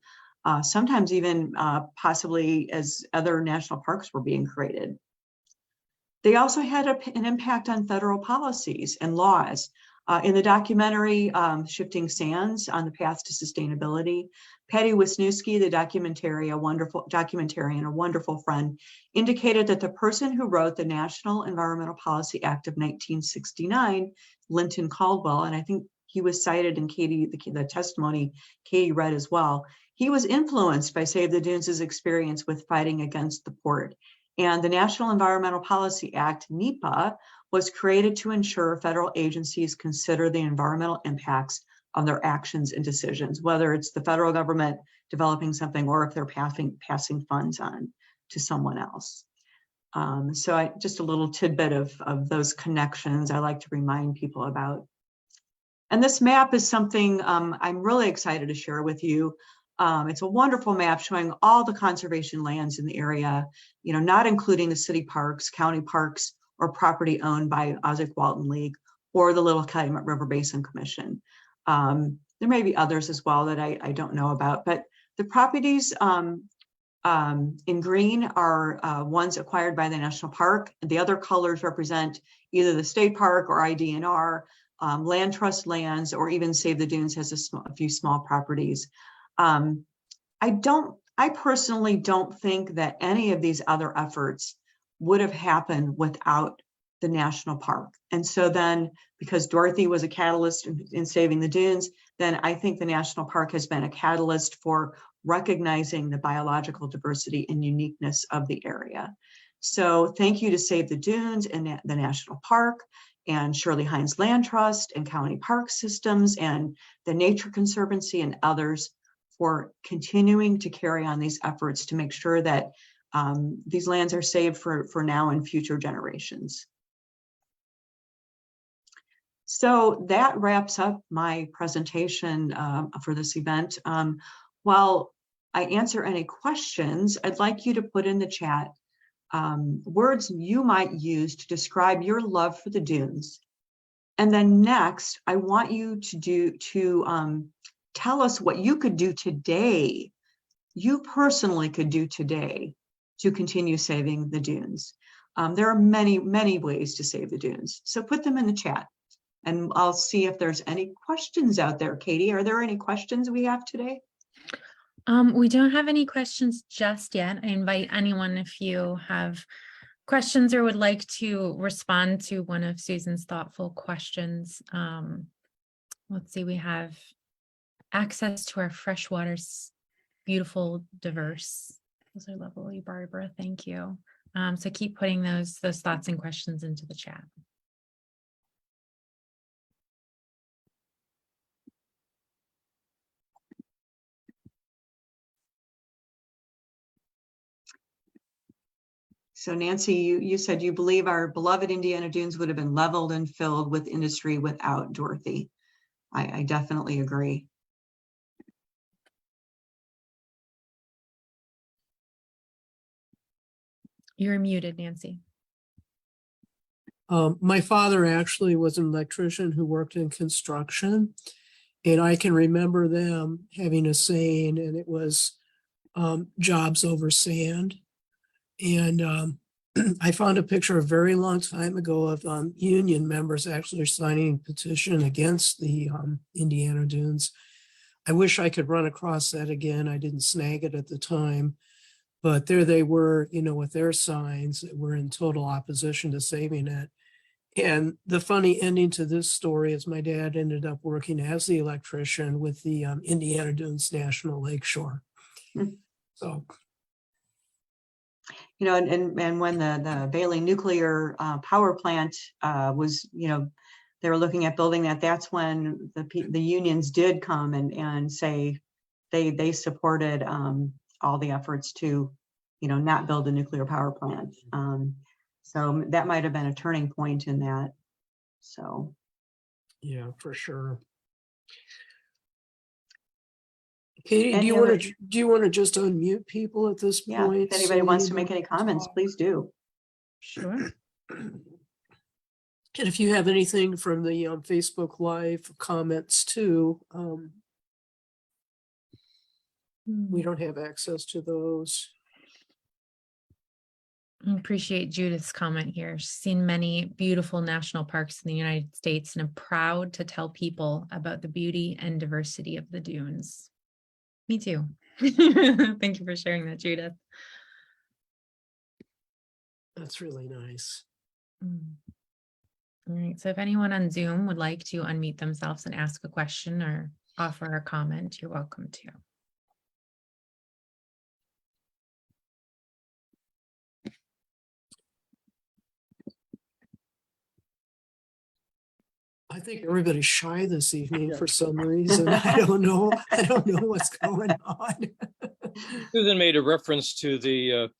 Speaker 3: Sometimes even possibly as other national parks were being created. They also had an impact on federal policies and laws. In the documentary, Shifting Sands on the Path to Sustainability, Patty Wisniewski, the documentarian, a wonderful friend, indicated that the person who wrote the National Environmental Policy Act of 1969, Linton Caldwell, and I think he was cited in Katie, the testimony Katie read as well, he was influenced by Save the Dunes' experience with fighting against the port. And the National Environmental Policy Act, NEPA, was created to ensure federal agencies consider the environmental impacts of their actions and decisions, whether it's the federal government developing something or if they're passing funds on to someone else. So just a little tidbit of those connections I like to remind people about. And this map is something I'm really excited to share with you. It's a wonderful map showing all the conservation lands in the area, not including the city parks, county parks, or property owned by Ozark Walton League or the Little Calumet River Basin Commission. There may be others as well that I don't know about, but the properties in green are ones acquired by the national park. The other colors represent either the state park or IDNR, land trust lands, or even Save the Dunes has a few small properties. I personally don't think that any of these other efforts would have happened without the national park. And so then, because Dorothy was a catalyst in Saving the Dunes, then I think the national park has been a catalyst for recognizing the biological diversity and uniqueness of the area. So thank you to Save the Dunes and the national park and Shirley Hines Land Trust and County Park Systems and the Nature Conservancy and others for continuing to carry on these efforts to make sure that these lands are saved for now and future generations. So that wraps up my presentation for this event. While I answer any questions, I'd like you to put in the chat words you might use to describe your love for the dunes. And then next, I want you to tell us what you could do today, you personally could do today to continue saving the dunes. There are many, many ways to save the dunes. So put them in the chat and I'll see if there's any questions out there. Katie, are there any questions we have today?
Speaker 2: We don't have any questions just yet. I invite anyone, if you have questions or would like to respond to one of Susan's thoughtful questions. Let's see, we have access to our freshwater, beautiful, diverse. Those are lovely, Barbara. Thank you. So keep putting those thoughts and questions into the chat.
Speaker 3: So Nancy, you said you believe our beloved Indiana Dunes would have been leveled and filled with industry without Dorothy. I definitely agree.
Speaker 2: You're muted, Nancy.
Speaker 1: My father actually was an electrician who worked in construction, and I can remember them having a saying, and it was jobs over sand. And I found a picture a very long time ago of union members actually signing a petition against the Indiana Dunes. I wish I could run across that again. I didn't snag it at the time, but there they were, you know, with their signs that were in total opposition to saving it. And the funny ending to this story is my dad ended up working as the electrician with the Indiana Dunes National Lakeshore. So.
Speaker 3: You know, and when the Bailey nuclear power plant was, you know, they were looking at building that, that's when the unions did come and say they supported all the efforts to, you know, not build a nuclear power plant. So that might have been a turning point in that. So.
Speaker 1: Yeah, for sure. Katie, do you want to just unmute people at this point?
Speaker 3: Yeah, if anybody wants to make any comments, please do.
Speaker 2: Sure.
Speaker 1: And if you have anything from the Facebook Live comments too, we don't have access to those.
Speaker 2: I appreciate Judith's comment here. She's seen many beautiful national parks in the United States and I'm proud to tell people about the beauty and diversity of the dunes. Me too. Thank you for sharing that, Judith.
Speaker 1: That's really nice.
Speaker 2: All right, so if anyone on Zoom would like to unmute themselves and ask a question or offer a comment, you're welcome to.
Speaker 1: I think everybody's shy this evening for some reason. I don't know what's going on.
Speaker 4: Susan made a reference to the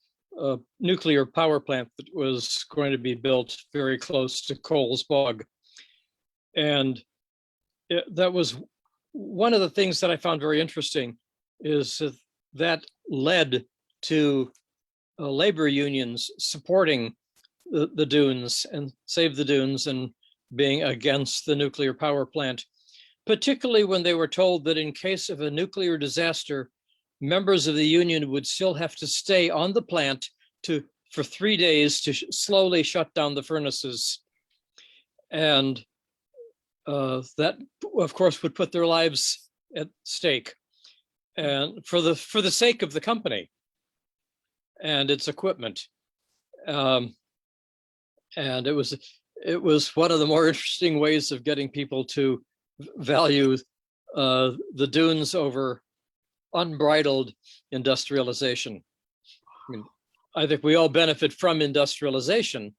Speaker 4: nuclear power plant that was going to be built very close to Coles Bog. And that was one of the things that I found very interesting, is that led to labor unions supporting the dunes and Save the Dunes and being against the nuclear power plant, particularly when they were told that in case of a nuclear disaster, members of the union would still have to stay on the plant for 3 days to slowly shut down the furnaces. And that, of course, would put their lives at stake, and for the sake of the company and its equipment. And it was one of the more interesting ways of getting people to value the dunes over unbridled industrialization. I mean, I think we all benefit from industrialization,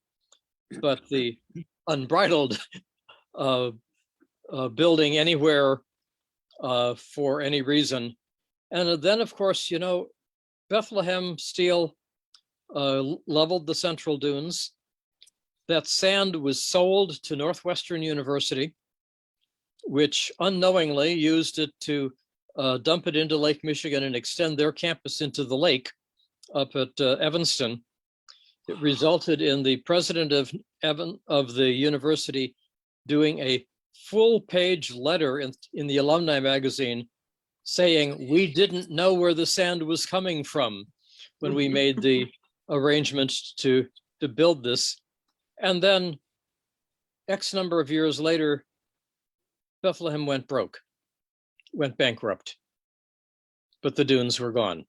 Speaker 4: but the unbridled building anywhere for any reason. And then, of course, you know, Bethlehem Steel leveled the central dunes. That sand was sold to Northwestern University, which unknowingly used it to dump it into Lake Michigan and extend their campus into the lake up at Evanston. It resulted in the president of the university doing a full-page letter in the alumni magazine saying, we didn't know where the sand was coming from when we made the arrangements to build this. And then X number of years later, Bethlehem went bankrupt, but the dunes were gone.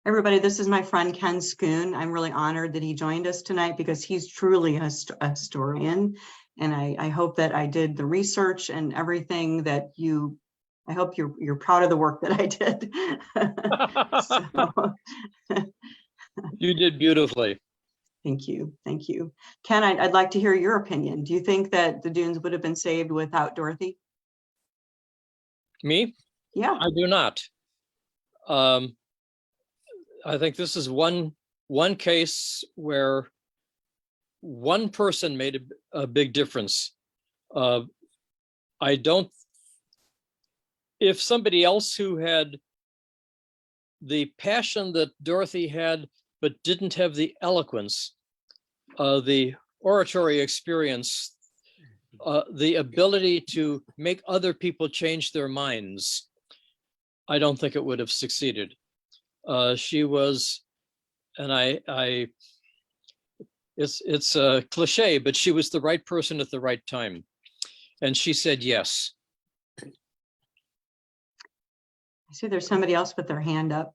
Speaker 3: Everybody, this is my friend Ken Schoon. I'm really honored that he joined us tonight because he's truly a historian. And I hope that I did the research and everything that I hope you're proud of the work that I did.
Speaker 4: You did beautifully.
Speaker 3: Thank you. Thank you. Ken, I'd like to hear your opinion. Do you think that the dunes would have been saved without Dorothy?
Speaker 4: Me?
Speaker 3: Yeah.
Speaker 4: I do not. I think this is one case where one person made a big difference. If somebody else who had the passion that Dorothy had, but didn't have the eloquence, the oratory experience, the ability to make other people change their minds, I don't think it would have succeeded. She was, and it's a cliche, but she was the right person at the right time. And she said yes.
Speaker 3: I see there's somebody else with their hand up.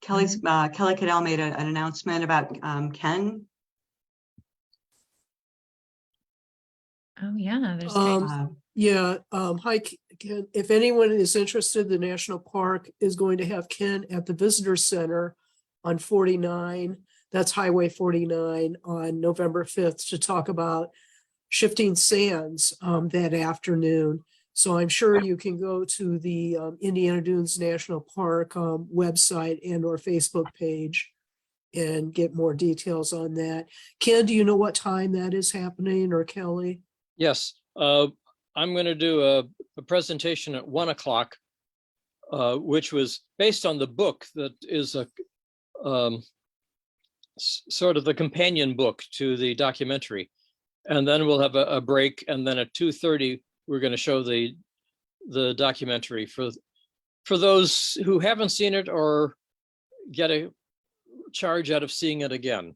Speaker 3: Kelly Cadell made an announcement about Ken.
Speaker 2: Oh yeah, there's
Speaker 1: Yeah, hi, Ken. If anyone is interested, the National Park is going to have Ken at the Visitor Center on 49. That's Highway 49 on November 5th to talk about shifting sands that afternoon. So I'm sure you can go to the Indiana Dunes National Park website and or Facebook page and get more details on that. Ken, do you know what time that is happening, or Kelly?
Speaker 4: Yes, I'm going to do a presentation at 1 o'clock, which was based on the book that is a sort of the companion book to the documentary. And then we'll have a break, and then at 2:30 we're going to show the documentary for those who haven't seen it or get a charge out of seeing it again.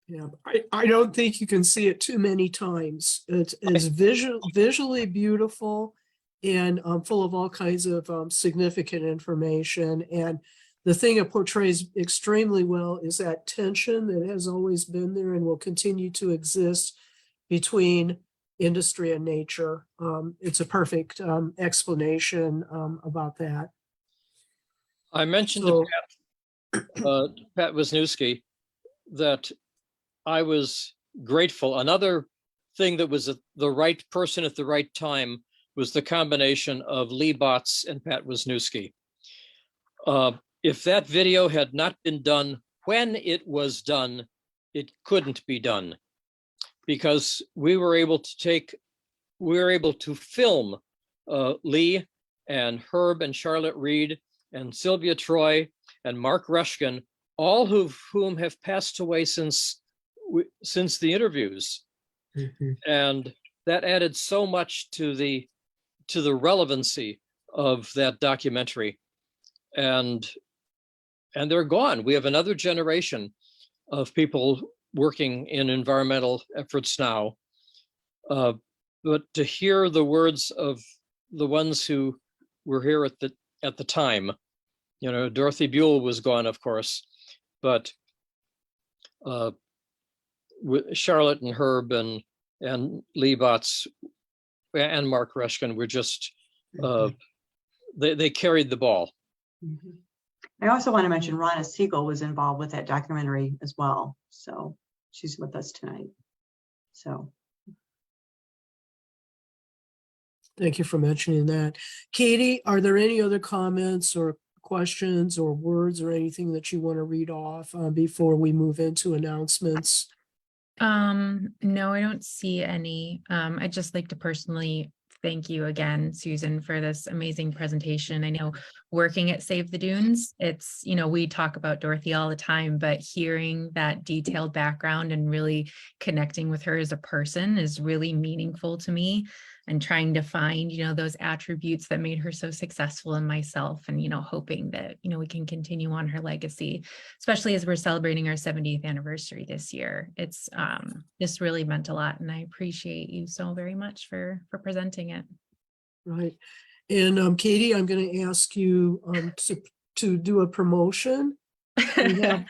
Speaker 1: Yeah, I don't think you can see it too many times. It's visually beautiful and full of all kinds of significant information. And the thing it portrays extremely well is that tension that has always been there and will continue to exist between industry and nature. It's a perfect explanation about that.
Speaker 4: I mentioned to Pat Wisniewski that I was grateful. Another thing that was the right person at the right time was the combination of Lee Botts and Pat Wisniewski. If that video had not been done when it was done, it couldn't be done, because we were able to film Lee and Herb and Charlotte Reed and Sylvia Troy and Mark Rushkin, all of whom have passed away since the interviews.
Speaker 1: Mm-hmm.
Speaker 4: And that added so much to the relevancy of that documentary. And they're gone. We have another generation of people working in environmental efforts now. But to hear the words of the ones who were here at the time, you know, Dorothy Buell was gone, of course, but Charlotte and Herb and Lee Botts and Mark Rushkin were just, they carried the ball.
Speaker 3: Mm-hmm. I also want to mention Ronna Siegel was involved with that documentary as well. So she's with us tonight. So.
Speaker 1: Thank you for mentioning that. Katie, are there any other comments or questions or words or anything that you want to read off before we move into announcements?
Speaker 2: No, I don't see any. I'd just like to personally thank you again, Susan, for this amazing presentation. I know working at Save the Dunes, it's, you know, we talk about Dorothy all the time, but hearing that detailed background and really connecting with her as a person is really meaningful to me, and trying to find, you know, those attributes that made her so successful in myself, and, you know, hoping that, you know, we can continue on her legacy, especially as we're celebrating our 70th anniversary this year. It's just really meant a lot, and I appreciate you so very much for presenting it.
Speaker 1: Right. And Katie, I'm going to ask you to do a promotion.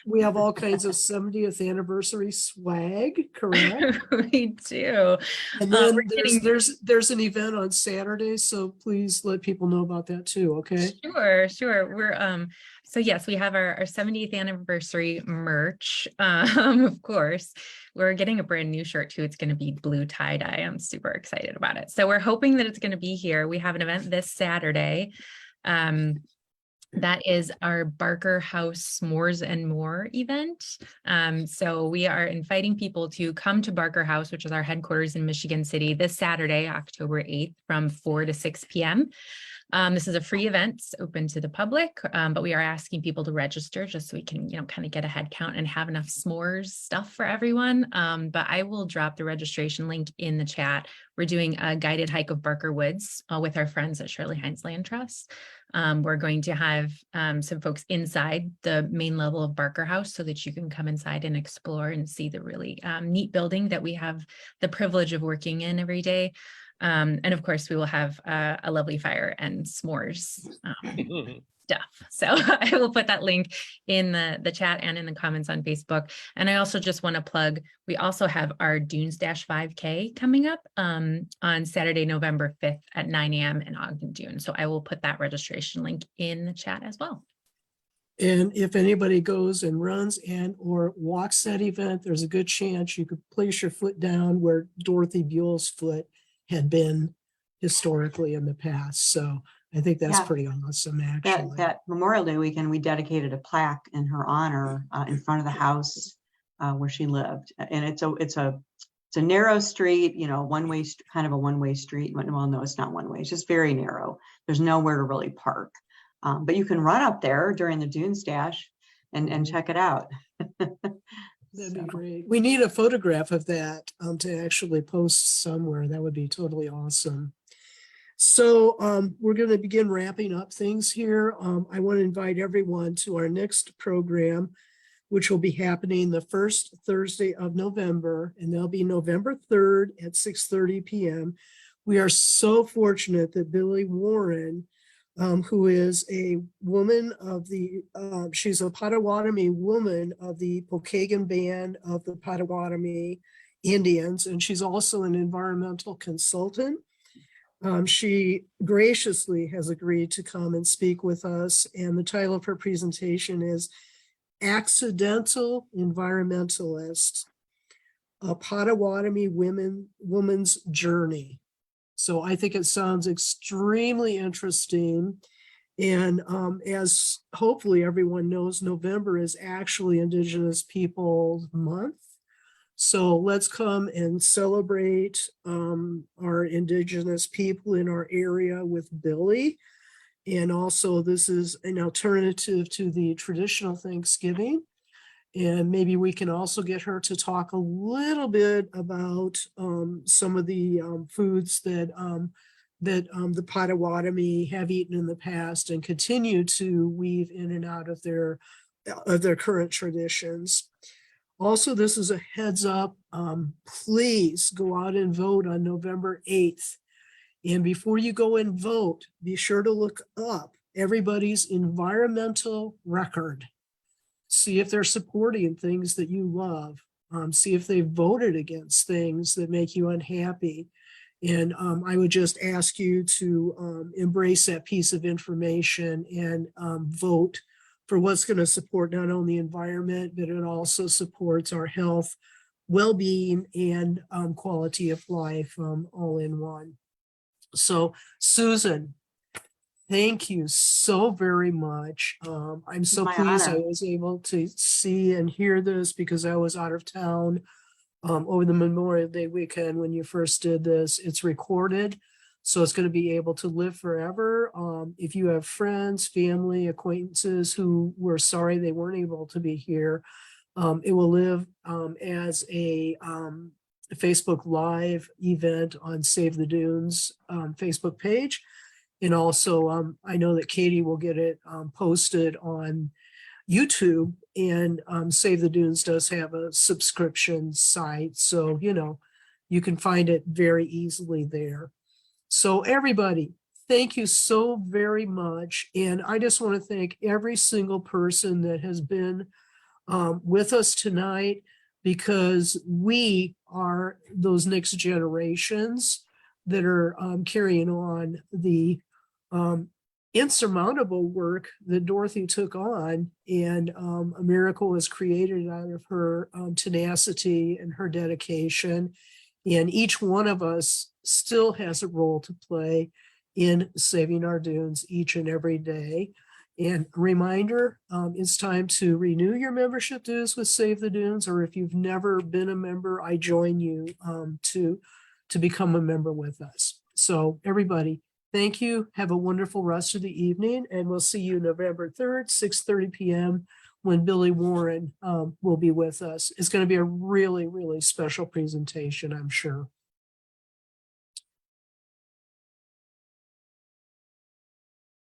Speaker 1: We have all kinds of 70th anniversary swag, correct?
Speaker 2: We do.
Speaker 1: And
Speaker 2: we're
Speaker 1: then
Speaker 2: getting-
Speaker 1: there's an event on Saturday, so please let people know about that too, okay?
Speaker 2: Sure. We're so yes, we have our 70th anniversary merch. Of course, we're getting a brand new shirt too. It's going to be blue tie-dye. I'm super excited about it. So we're hoping that it's going to be here. We have an event this Saturday. That is our Barker House S'mores and More event. So we are inviting people to come to Barker House, which is our headquarters in Michigan City, this Saturday, October 8th, from 4 to 6 p.m. This is a free event, it's open to the public, but we are asking people to register just so we can, you know, kind of get a head count and have enough s'mores stuff for everyone. But I will drop the registration link in the chat. We're doing a guided hike of Barker Woods with our friends at Shirley Heinz Land Trust. We're going to have some folks inside the main level of Barker House so that you can come inside and explore and see the really neat building that we have the privilege of working in every day. And of course, we will have a lovely fire and s'mores stuff. So I will put that link in the chat and in the comments on Facebook. And I also just want to plug, we also have our Dunes 5K coming up on Saturday, November 5th at 9 a.m. in Ogden Dunes. So I will put that registration link in the chat as well.
Speaker 1: And if anybody goes and runs and or walks that event, there's a good chance you could place your foot down where Dorothy Buell's foot had been historically in the past. So I think that's pretty awesome, actually.
Speaker 3: That Memorial Day weekend, we dedicated a plaque in her honor in front of the house where she lived. And it's a narrow street, you know, kind of a one-way street. Well, no, it's not one way. It's just very narrow. There's nowhere to really park. But you can run up there during the Dunes Dash and check it out.
Speaker 1: That'd be great. We need a photograph of that to actually post somewhere. That would be totally awesome. So we're going to begin wrapping up things here. I want to invite everyone to our next program, which will be happening the first Thursday of November, and that'll be November 3rd at 6:30 p.m. We are so fortunate that Billy Warren, who is a woman of the, she's a Potawatomi woman of the Pokagon Band of the Potawatomi Indians, and she's also an environmental consultant. She graciously has agreed to come and speak with us, and the title of her presentation is Accidental Environmentalist, a Potawatomi Woman's Journey. So I think it sounds extremely interesting. And as hopefully everyone knows, November is actually Indigenous Peoples Month. So let's come and celebrate our Indigenous people in our area with Billy. And also this is an alternative to the traditional Thanksgiving. And maybe we can also get her to talk a little bit about some of the foods that the Potawatomi have eaten in the past and continue to weave in and out of their current traditions. Also, this is a heads up. Please go out and vote on November 8th. And before you go and vote, be sure to look up everybody's environmental record. See if they're supporting things that you love. See if they voted against things that make you unhappy. And I would just ask you to embrace that piece of information and vote for what's going to support not only the environment, but it also supports our health, well-being and quality of life all in one. So Susan, thank you so very much. I'm so
Speaker 3: My
Speaker 1: pleased I
Speaker 3: honor.
Speaker 1: was able to see and hear this because I was out of town over the Memorial Day weekend when you first did this. It's recorded, so it's going to be able to live forever. If you have friends, family, acquaintances who were sorry they weren't able to be here, it will live as a Facebook Live event on Save the Dunes Facebook page. And also, I know that Katie will get it posted on YouTube, and Save the Dunes does have a subscription site. So, you can find it very easily there. So everybody, thank you so very much. And I just want to thank every single person that has been with us tonight, because we are those next generations that are carrying on the insurmountable work that Dorothy took on, and a miracle was created out of her tenacity and her dedication. And each one of us still has a role to play in saving our dunes each and every day. And a reminder, it's time to renew your membership dues with Save the Dunes, or if you've never been a member, I join you to become a member with us. So everybody, thank you. Have a wonderful rest of the evening, and we'll see you November 3rd, 6:30 p.m. when Billy Warren will be with us. It's going to be a really, really special presentation, I'm sure.